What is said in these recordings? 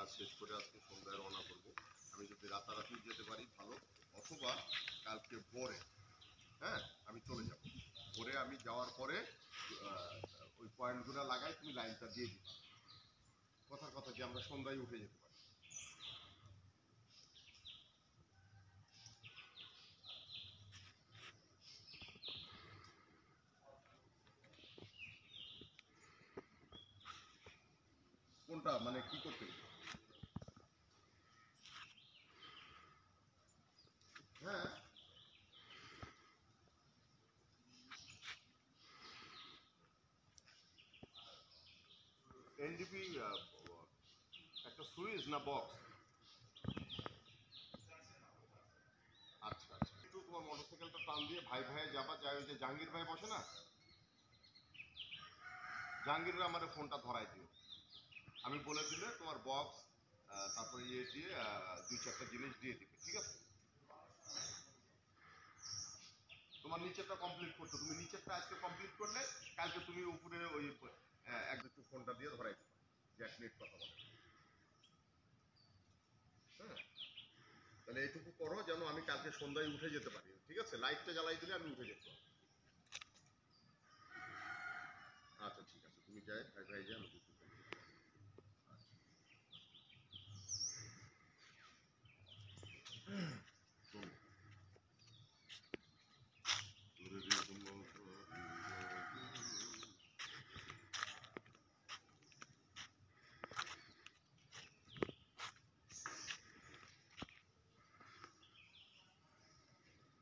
কাজ শেষ করে আজকে সন্ধ্যায় রওনা করবো। আমি যদি রাতারাতি যেতে পারি ভালো, অথবা কালকে ভোরে, হ্যাঁ, আমি চলে যাব। ভোরে আমি যাওয়ার পরে ওই পয়েন্টগুলো লাগাই, তুমি লাইনটা দিয়ে দিবা। কথার কথা যে আমরা সন্ধ্যায় উঠে যেতে পারি। কোনটা মানে কি করতে? হ্যাঁ, এনডিপি একটা সুইচ না বক্স? আচ্ছা আচ্ছা, একটু তোমার মোটরসাইকেলটা টান দিয়ে ভাই ভাইয়ে যাবা, যাই ওই যে জাহাঙ্গীর ভাই বসে না, জাহাঙ্গীরের আমার ফোনটা ধরাই দিও। আমি বলে দিলে তোমার বক্স তারপরে ইয়ে দিয়ে 2-4টা জিনিস দিয়ে দিবে, ঠিক আছে? তোমার নিচেরটা কমপ্লিট করতে, তুমি নিচেরটা আজকে কমপ্লিট করলে কালকে তুমি উপরে ওই একটু ফোনটা দিয়ে ধরাই দিবে যে 1 মিনিট কথা বলে। হ্যাঁ, তাহলে এইটুকু করো যেন আমি কালকে সন্ধ্যায় উঠে যেতে পারি, ঠিক আছে? লাইটটা জ্বালাই দিলে আমি উঠে যেতে পারি। আচ্ছা ঠিক আছে, তুমি যাই ভাই ভাই যাই, আমি কিছু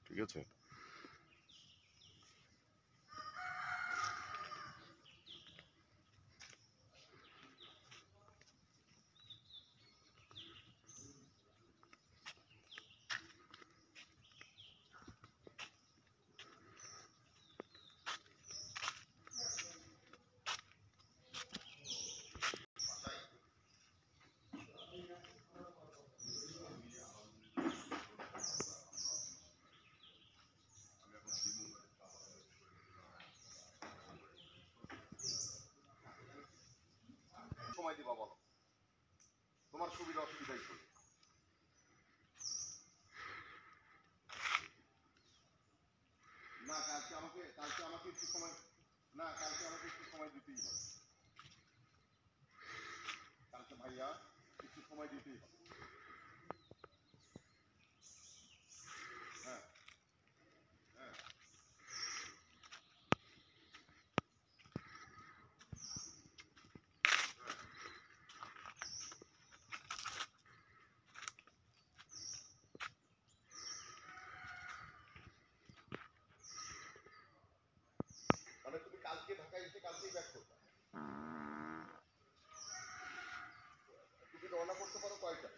ঠিক আছে। সময় দিবা বলো, তোমার সুবিধা অসুবিধা একটু। না কালকে আমাকে একটু সময়, না কালকে আমাকে একটু সময় দিতেই হবে। কালকে ভাইয়া একটু সময় দিতেই হবে। হ্যাঁ হ্যাঁ, মানে তুমি কালকে ঢাকায় এসে কালকেই ব্যাক করবে। তুমি রওনা করতে পারো কয়টা?